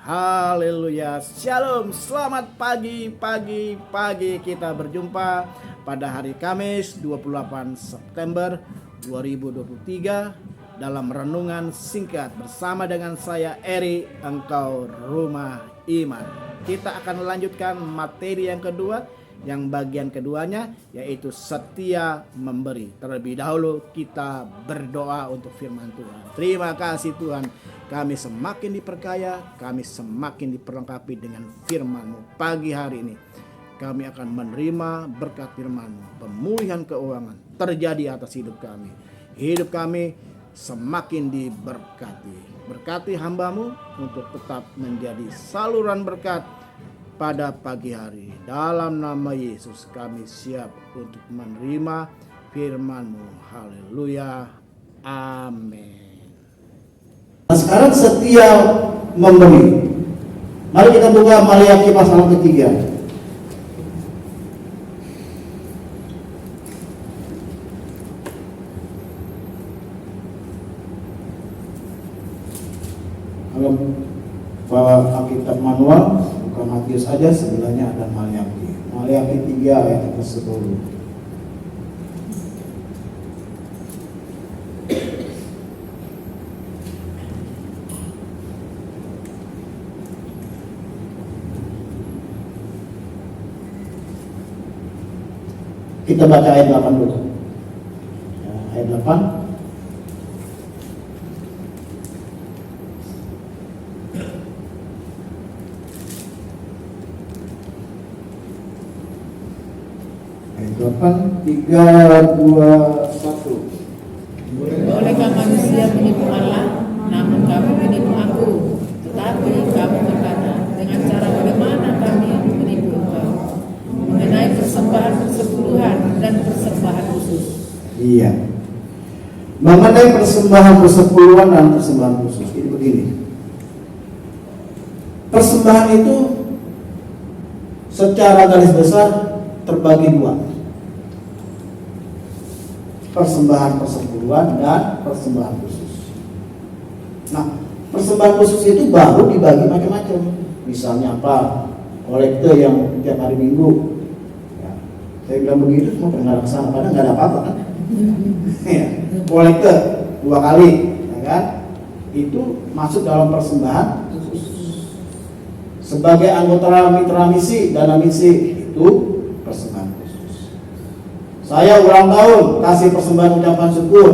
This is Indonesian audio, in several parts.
Haleluya. Shalom. Selamat pagi kita berjumpa pada hari Kamis 28 September 2023 dalam renungan singkat bersama dengan saya Eri, engkau rumah iman. Kita akan melanjutkan materi yang kedua, yang bagian keduanya yaitu setia memberi. Terlebih dahulu kita berdoa untuk firman Tuhan. Terima kasih Tuhan, kami semakin diperkaya, kami semakin diperlengkapi dengan firman-Mu. Pagi hari ini kami akan menerima berkat firman-Mu. Pemulihan keuangan terjadi atas hidup kami. Hidup kami semakin diberkati. Berkati hamba-Mu untuk tetap menjadi saluran berkat pada pagi hari. Dalam nama Yesus kami siap untuk menerima firman-Mu. Haleluya. Amin. Nah, sekarang setia memberi. Mari kita buka Maliaki pasal ketiga. Kalau bawa Alkitab manual, bukan Matius saja, sebelahnya ada Maliaki. Maliaki 3 ayat ke-10. Kita baca ayat 8 dulu. Ya, ayat 8. Ayat 8, 3, 2, 1. Bolehkah manusia menipu Allah? Namun kamu menipu aku. Tetapi kamu berkata, dengan cara bagaimana kami menipu engkau? Mengenai persembahan persepuluhan dan persembahan khusus. Iya. Mengenai persembahan persepuluhan dan persembahan khusus, ini begini. Persembahan itu secara garis besar terbagi dua. Persembahan persepuluhan dan persembahan khusus. Nah, persembahan khusus itu baru dibagi macam-macam. Misalnya apa? Kolekte yang tiap hari Minggu. Ya, saya bilang begitu semua pernah kesana, padahal nggak ada apa-apa kan? Ya, kolekte 2 kali, ya kan? Itu masuk dalam persembahan khusus. Sebagai anggota mitra misi, dana misi itu persembahan khusus. Saya ulang tahun kasih persembahan ucapan syukur,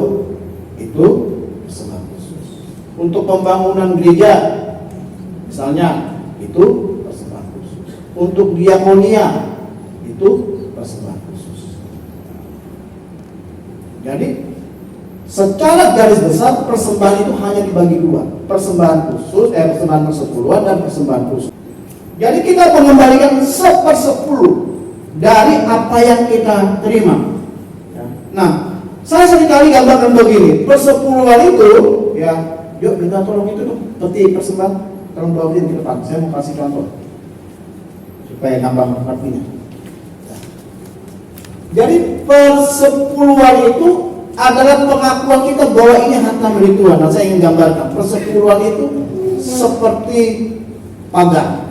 itu persembahan khusus. Untuk pembangunan gereja, misalnya itu persembahan khusus. Untuk diakonia, itu persembahan khusus. Jadi secara garis besar persembahan itu hanya dibagi dua, persembahan khusus, persembahan persepuluhan dan persembahan khusus. Jadi kita mengembalikan 1/10 dari apa yang kita terima. Nah, saya seringkali gambarkan begini, persepuluhan itu, ya, yuk minta tolong itu dong, peti persembahan, tolong bawain ke depan. Saya mau kasih contoh supaya gampang artinya. Jadi persepuluhan itu adalah pengakuan kita bahwa ini harta milik Tuhan. Nah, saya ingin gambarkan persepuluhan itu seperti pagar.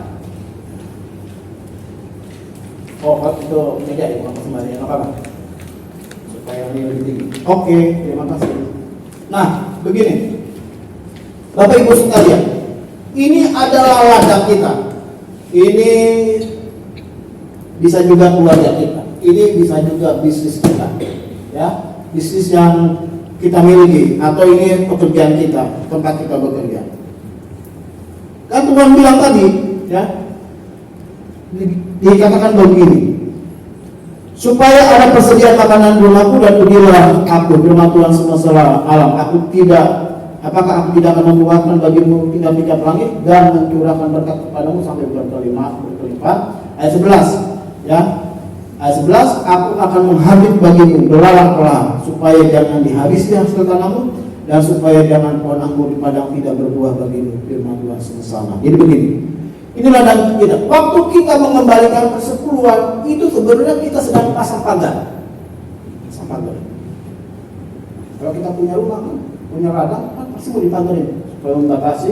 Oh, itu beda ya, bukan persembahan yang apa? Supaya ini lebih tinggi. Oke, terima kasih. Nah, begini, Bapak Ibu sekalian, ini adalah ladang kita. Ini bisa juga keluarga kita. Ini bisa juga bisnis kita, ya, bisnis yang kita miliki, atau ini pekerjaan kita, tempat kita bekerja. Kan Tuhan bilang tadi, ya, dikatakan begini, supaya ada persediaan makanan rumahku dan udilah aku, firman Tuhan semesta alam. Apakah aku tidak akan membuahkan bagimu tiga-tiga langit dan mencurahkan berkat kepadamu sampai berkelipat. Ayat 11, ya. Ayat 11, aku akan menghabis bagimu belalang-belalang, supaya jangan dihabisi hasil tanahmu dan supaya jangan pohon anggur di padang tidak berbuah bagimu, firman Tuhan semesta alam. Jadi begini, ini ladang kita. Waktu kita mengembalikan persepuluhan, itu sebenarnya kita sedang pasang pagar. Pasang pagar. Kalau kita punya rumah, punya ladang, kan pasti mau dipagarin supaya membatasi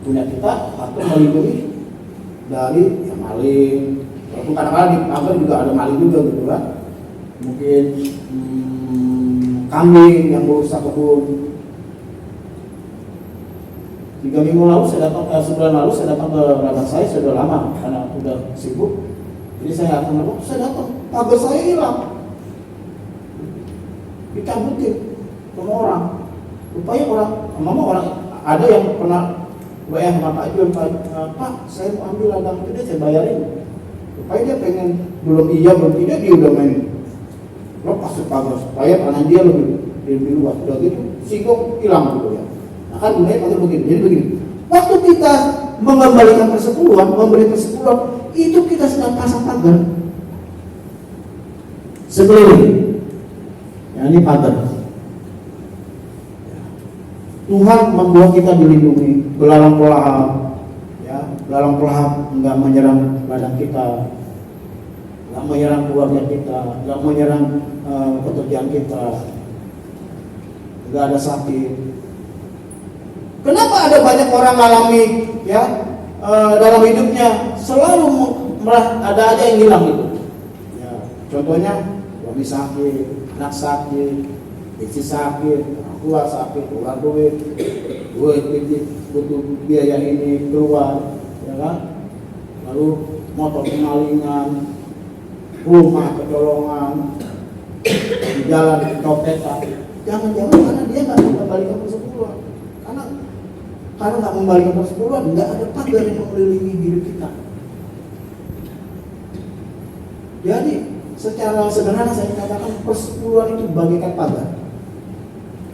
punya kita atau melindungi dari yang maling. Walaupun kadang-kadang di pagar juga ada maling juga gitu kan. Mungkin kambing yang merusak kebun. 3 minggu lalu sebulan lalu saya datang ke ladang saya, sudah lama karena udah sibuk. Jadi saya datang, pagar saya hilang, dicabutin sama orang. Rupanya orang ada yang pernah WA sama Pak Jun, Pak saya mau ambil ladang itu, saya bayarin. Rupanya dia pengen belum tidak dia udah main lepas pagar supaya karena dia lebih luas. Udah gitu singgung hilang gitu ya. Nah kan mulai pagar begini. Jadi begini, waktu kita mengembalikan persepuluhan, memberi persepuluhan, itu kita sedang pasang pagar sekeliling. Ya, ini pagar. Tuhan membuat kita dilindungi, belalang pelahap, ya, belalang pelahap enggak menyerang ladang kita, enggak menyerang keluarga kita, enggak menyerang pekerjaan kita, enggak ada sakit. Kenapa ada banyak orang alami, ya, dalam hidupnya selalu ada aja yang hilang gitu. Ya, contohnya suami sakit, anak sakit, istri sakit, keluar sakit, keluar duit, butuh biaya ini keluar, ya kan? Lalu motor kemalingan, rumah kecolongan, di jalan copetan. Jangan-jangan karena dia nggak membalikan persepuluhan, karena nggak membalikan persepuluhan, nggak ada pagar yang mengelilingi hidup kita. Jadi secara sederhana saya katakan persepuluhan itu bagaikan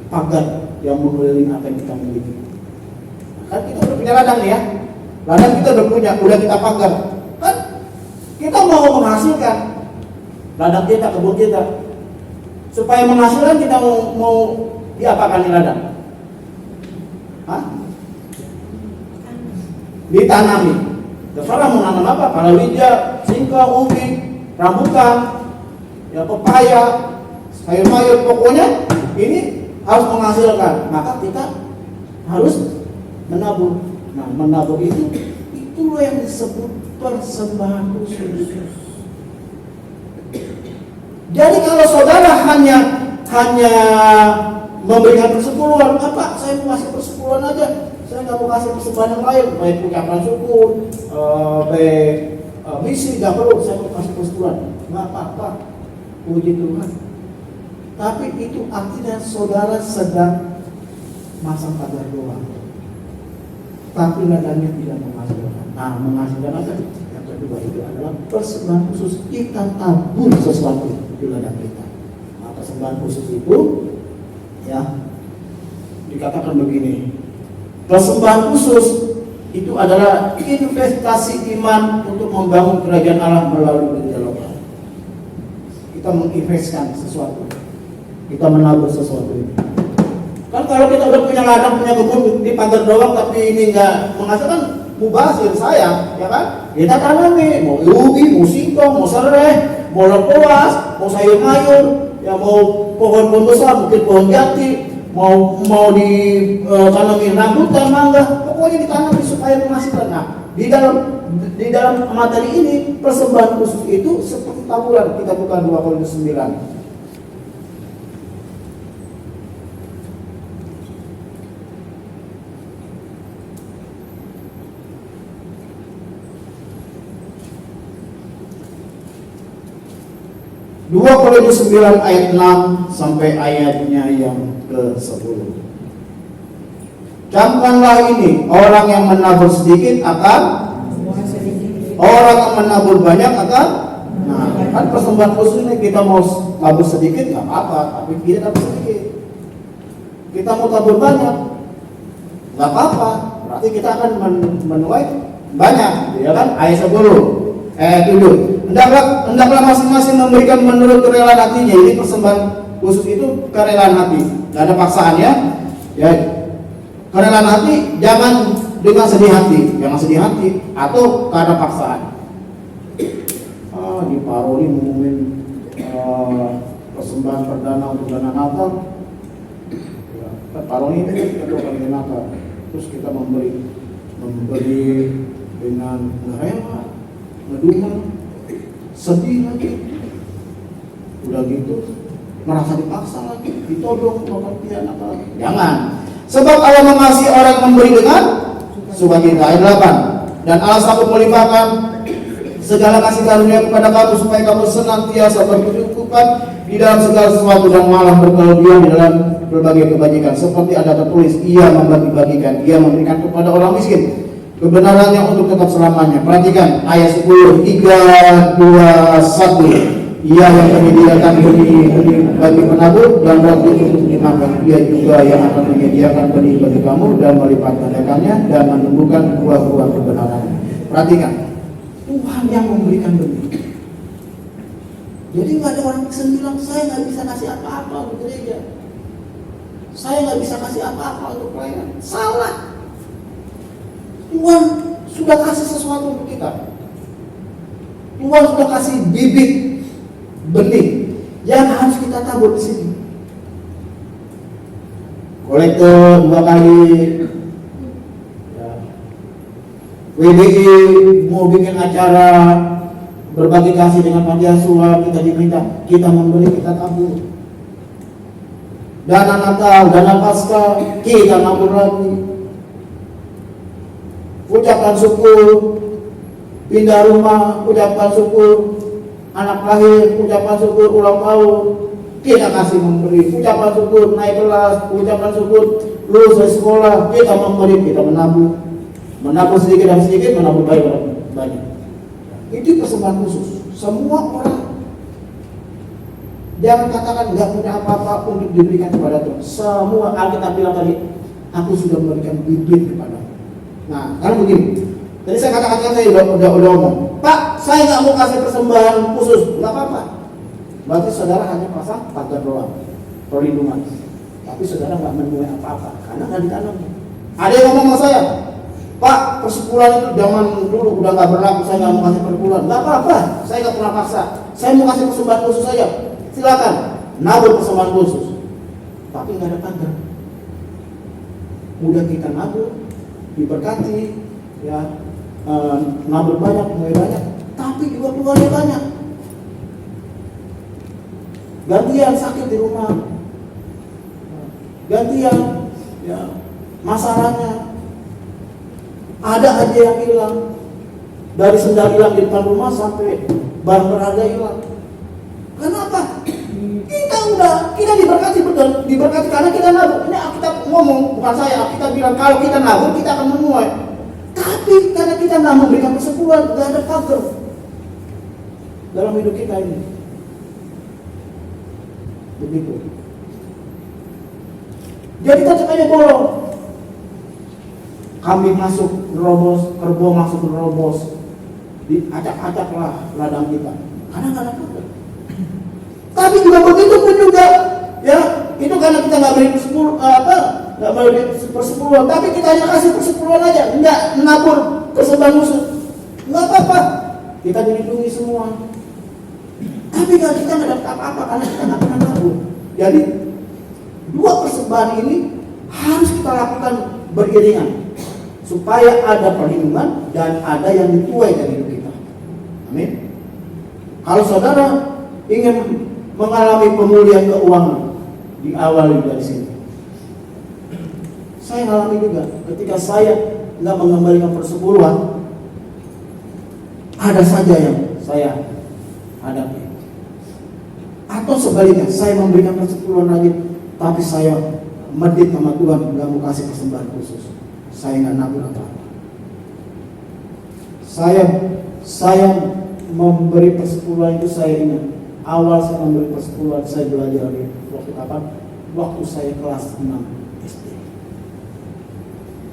pagar yang mengelilingi apa yang kita miliki. Kan kita udah punya ladang nih ya, ladang kita udah kita pagar. Kan kita mau menghasilkan ladang kita, kebun kita. Supaya menghasilkan kita mau diapakan di ladang? Hah? Ditanami. Terserah mau nanam apa, palawija, singkong, ubi, rambutan, ya pepaya, sayur mayur, pokoknya ini harus menghasilkan. Maka kita harus menabur. Nah, menabur itulah yang disebut persembahan khusus. Jadi kalau saudara hanya memberikan persepuluhan, apa? Saya mau kasih persepuluhan aja. Saya nggak mau kasih persembahan yang lain, baik ucapan syukur, baik misi, nggak perlu. Saya mau kasih persepuluhan, nggak apa-apa. Puji Tuhan. Tapi itu artinya saudara sedang masang pagar doang, tapi ladangnya tidak menghasilkan. Nah, menghasilkan apa? Yang kedua itu adalah persembahan khusus. Kita tabur sesuatu di ladang kita. Nah, persembahan khusus itu, ya, dikatakan begini. Persembahan khusus itu adalah investasi iman untuk membangun kerajaan Allah melalui gereja lokal. Kita menginvestkan sesuatu, kita menabur sesuatu ini. Kan kalau kita udah punya ladang, punya kebun di pagar doang, tapi ini nggak menghasilkan, mubazir sayang, ya kan? Kita tanami, mau ubi, mau singkong, mau serai, mau lengkuas, mau sayur mayur, ya mau pohon-pohon besar, mungkin pohon jati, mau ditanami rambutan, mangga, pokoknya ditanami supaya menghasilkan. Nah, di dalam materi ini persembahan khusus itu seperti taburan. Kita buka 2 Korintus 9. Dua Korintus 9 ayat 6 sampai ayatnya yang ke-10. Camkanlah ini, orang yang menabur sedikit akan, orang yang menabur banyak akan. Nah, kan persembahan khusus ini, kita mau tabur sedikit nggak apa-apa, tapi kita tabur sedikit. Kita mau tabur banyak nggak apa-apa, berarti kita akan menuai banyak, ya kan? Ayat 7. Hendaklah masing-masing memberikan menurut kerelaan hatinya. Ini persembahan khusus itu kerelaan hati, nggak ada paksaan ya. Kerelaan hati, jangan dengan sedih hati, atau karena paksaan. Di Paroli ngumumin persembahan perdana untuk dana Natal. Paroli ini kita kali Natal, terus kita memberi memberi dengan rela, ngedumel, sedih lagi, udah gitu merasa dipaksa lagi, ditodong, pengertian apa lagi. Jangan. Sebab Allah mengasihi orang yang memberi dengan sukacita. Ayat 8. Dan Allah sanggup melimpahkan segala kasih karunia kepada kamu supaya kamu senantiasa berkecukupan di dalam segala sesuatu dan malah berkelebihan di dalam berbagai kebajikan. Seperti ada tertulis, Ia membagi-bagikan, Ia memberikan kepada orang miskin kebenarannya untuk tetap selamanya. Perhatikan ayat 10, 3, 2, 1. Ia yang menyediakan benih bagi penabur dan roti untuk dimakan. Ia juga yang akan menyediakan benih bagi kamu dan melipat gandakannya dan menumbuhkan buah-buah kebenarannya. Perhatikan, Tuhan yang memberikan benih. Jadi nggak ada orang yang bilang saya nggak bisa kasih apa-apa untuk gereja, saya nggak bisa kasih apa-apa untuk pelayanan. Salah. Tuhan sudah kasih sesuatu untuk kita. Tuhan sudah kasih bibit benih yang harus kita tabur di sini. Kolektor 2 kali, ya. WBI mau bikin acara berbagi kasih dengan panti asuhan, kita diminta, kita memberi, kita tabur. Dana Natal, dana Paskah, kita nabur lagi. Ucapan syukur, pindah rumah, ucapan syukur, anak lahir, ucapan syukur ulang tahun, kita kasih memberi. Ucapan syukur naik kelas, ucapan syukur lulus dari sekolah, kita memberi, kita menabur. Menabur sedikit dan sedikit, menabur banyak. Itu persembahan khusus. Semua orang jangan katakan nggak punya apa-apa untuk diberikan kepada Tuhan. Semua Alkitab bilang tadi, aku sudah memberikan bibit kepada. Nah, sekarang begini. Tadi saya katakan saya udah ngomong, Pak, saya nggak mau kasih persembahan khusus, nggak apa-apa. Berarti saudara hanya pasang pagar doang, perlindungan. Tapi saudara nggak menuai apa-apa, karena nggak ditanam. Ada yang ngomong sama saya, Pak, persepuluhan itu zaman dulu udah nggak berlaku, saya nggak mau kasih persepuluhan. Nggak apa-apa, saya nggak pernah paksa. Saya mau kasih persembahan khusus saja, silakan nabur persembahan khusus. Tapi nggak ada pagar. Udah kita nabur, diberkati, ya. Nabur banyak, mulai banyak, tapi juga keluarnya banyak. Gantian sakit di rumah, gantian, ya, masalahnya. Ada aja yang hilang, dari sendal hilang di depan rumah sampai barang berharga hilang. Kenapa? Kita diberkati betul, diberkati karena kita nabur. Ini Alkitab ngomong, bukan saya. Alkitab bilang kalau kita nabur kita akan menuai. Tapi karena kita nggak memberikan persepuluhan, nggak ada pagar dalam hidup kita ini. Begitu. Jadi tetap aja bolong. Kambing masuk nerobos, kerbau masuk nerobos, diacak-acak lah ladang kita. Karena nggak ada pagar. Tapi juga begitu pun juga, ya itu karena kita nggak beri nggak beri persepuluhan, tapi kita hanya kasih persepuluhan aja, nggak menabur persembahan khusus, nggak apa-apa, kita dilindungi semua. Tapi kalau kita nggak dapat apa-apa karena kita nggak pernah nabur. Jadi 2 persembahan ini harus kita lakukan beriringan supaya ada perlindungan dan ada yang dituai dari hidup kita. Amin. Kalau saudara ingin mengalami pemulihan keuangan, diawali dari sini. Saya alami juga ketika saya nggak mengembalikan persepuluhan, ada saja yang saya hadapi. Atau sebaliknya, saya memberikan persepuluhan lagi, tapi saya medit sama Tuhan, nggak mau kasih persembahan khusus. Saya nggak nabur apa-apa. Saya memberi persepuluhan itu saya ingat. Awal saya memberi persepuluhan, saya belajar dari waktu kapan? Waktu saya kelas 6 SD.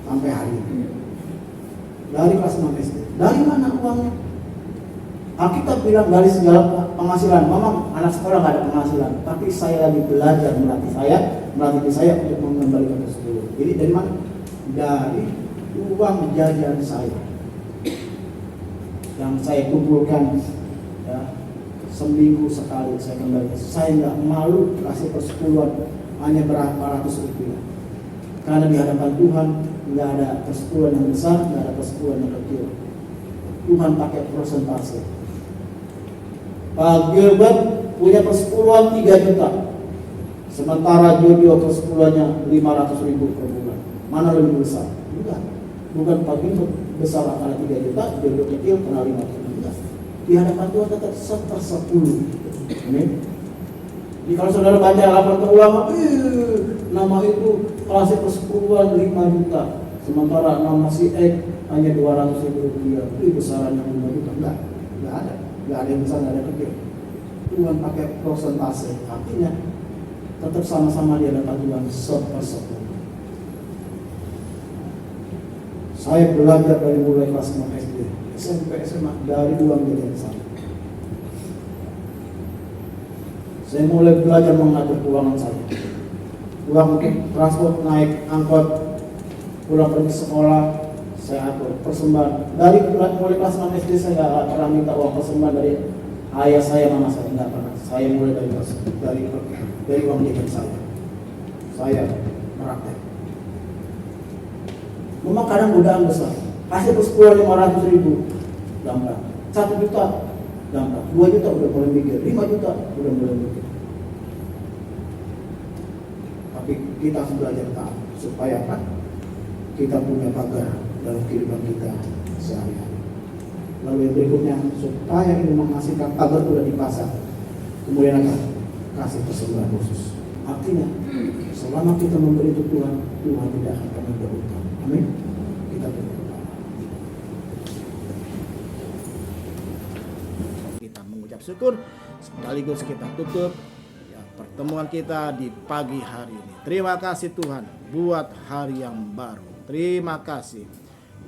Sampai hari ini. Dari kelas 6 SD. Dari mana uangnya? Alkitab bilang dari segala penghasilan. Memang anak sekolah nggak ada penghasilan, tapi saya lagi belajar melatih saya untuk mengembalikan persepuluhan. Jadi dari mana? Dari uang jajan saya yang saya kumpulkan, ya, seminggu sekali saya kembali. Saya nggak malu kasih persepuluhan hanya berapa ratus rupiah, karena di hadapan Tuhan nggak ada persepuluhan yang besar, nggak ada persepuluhan yang kecil. Tuhan pakai persentase. Pak Gilbert punya persepuluhan 3 juta, sementara Jojo persepuluhannya 500.000 per bulan. Mana lebih besar? Bukan Pak Gilbert besar karena 3 juta, Jojo kecil karena 500 juta. Di hadapan Tuhan tetap 1/10. Amin. Jadi kalau saudara baca laporan keuangan, nama itu kelas persepuluhan 5 juta, sementara nama si X hanya 200.000 rupiah. Itu besarannya 5 juta. Enggak ada yang besar, nggak ada kecil. Tuhan pakai persentase, artinya tetap sama-sama di hadapan Tuhan 1/10. Saya belajar dari mulai kelas 6 SD, SMP, SMA, dari uang jajan saya. Saya mulai belajar mengatur keuangan saya. Uang transport, naik angkot, pulang pergi sekolah, saya atur persembahan. Dari mulai kelas 6 SD saya nggak pernah minta uang persembahan dari ayah saya, mama saya, nggak pernah. Saya mulai dari uang jajan saya. Saya meraktek. Memang kadang godaan besar. Kasih persepuluhan 500.000, gampang. 1 juta, gampang. 2 juta udah mulai mikir, 5 juta udah mulai mikir. Tapi kita harus belajar taat supaya apa? Kita punya pagar dalam kehidupan kita sehari-hari. Lalu yang berikutnya, supaya ini menghasilkan pagar udah dipasang, kemudian akan kasih persembahyan khusus. Artinya, selama kita memberi untuk Tuhan, Tuhan tidak akan pernah berhutang. Amin. Kita berdoa. Kita mengucap syukur sekaligus kita tutup ya, pertemuan kita di pagi hari ini. Terima kasih Tuhan buat hari yang baru. Terima kasih.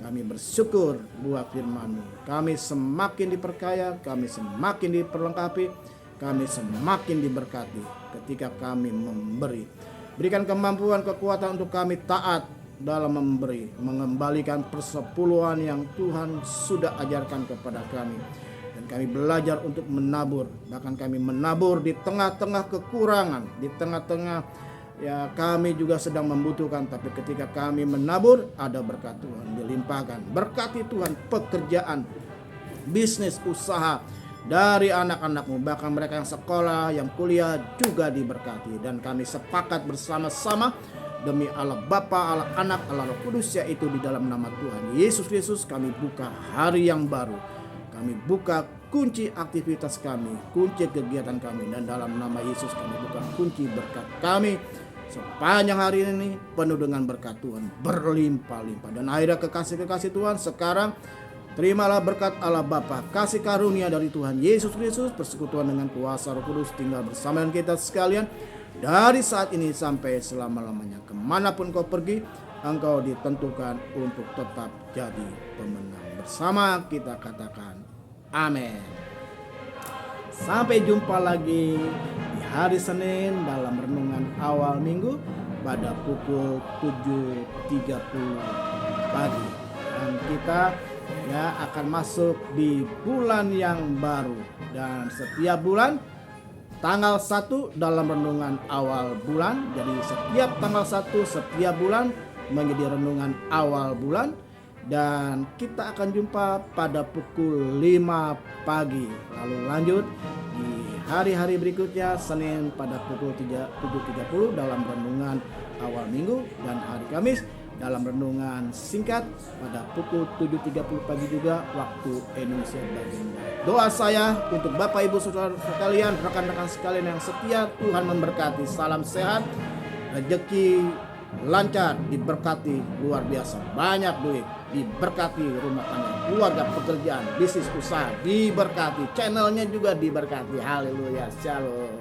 Kami bersyukur buat firman-Mu. Kami semakin diperkaya, kami semakin diperlengkapi, kami semakin diberkati ketika kami memberi. Berikan kemampuan, kekuatan untuk kami taat dalam memberi, mengembalikan persepuluhan yang Tuhan sudah ajarkan kepada kami. Dan kami belajar untuk menabur, bahkan kami menabur di tengah-tengah kekurangan, di tengah-tengah ya kami juga sedang membutuhkan, tapi ketika kami menabur ada berkat Tuhan dilimpahkan. Berkati Tuhan pekerjaan, bisnis, usaha dari anak-anak-Mu, bahkan mereka yang sekolah, yang kuliah juga diberkati. Dan kami sepakat bersama-sama demi Allah Bapa, Allah Anak, Allah Roh Kudus, yaitu di dalam nama Tuhan Yesus Kristus kami buka hari yang baru. Kami buka kunci aktivitas kami, kunci kegiatan kami, dan dalam nama Yesus kami buka kunci berkat kami. Sepanjang hari ini penuh dengan berkat Tuhan berlimpah-limpah. Dan akhirnya kekasih-kekasih Tuhan, sekarang terimalah berkat Allah Bapa, kasih karunia dari Tuhan Yesus Kristus, persekutuan dengan kuasa Roh Kudus tinggal bersama dengan kita sekalian dari saat ini sampai selama-lamanya. Kemanapun kau pergi, engkau ditentukan untuk tetap jadi pemenang. Bersama kita katakan amin. Sampai jumpa lagi di hari Senin dalam renungan awal minggu pada pukul 7.30 pagi. Dan kita akan masuk di bulan yang baru. Dan setiap bulan tanggal 1 dalam renungan awal bulan. Jadi setiap tanggal 1 setiap bulan menjadi renungan awal bulan. Dan kita akan jumpa pada pukul 5 pagi. Lalu lanjut di hari-hari berikutnya, Senin pada pukul 7.30 dalam renungan awal minggu. Dan hari Kamis dalam renungan singkat pada pukul 7.30 pagi juga waktu Indonesia bagian Barat. Doa saya untuk Bapak Ibu Saudara sekalian, rekan-rekan sekalian yang setia, Tuhan memberkati. Salam sehat, rezeki lancar, diberkati luar biasa, banyak duit, diberkati rumah tangga, keluarga, pekerjaan, bisnis, usaha, diberkati, channelnya juga diberkati. Haleluya, shalom.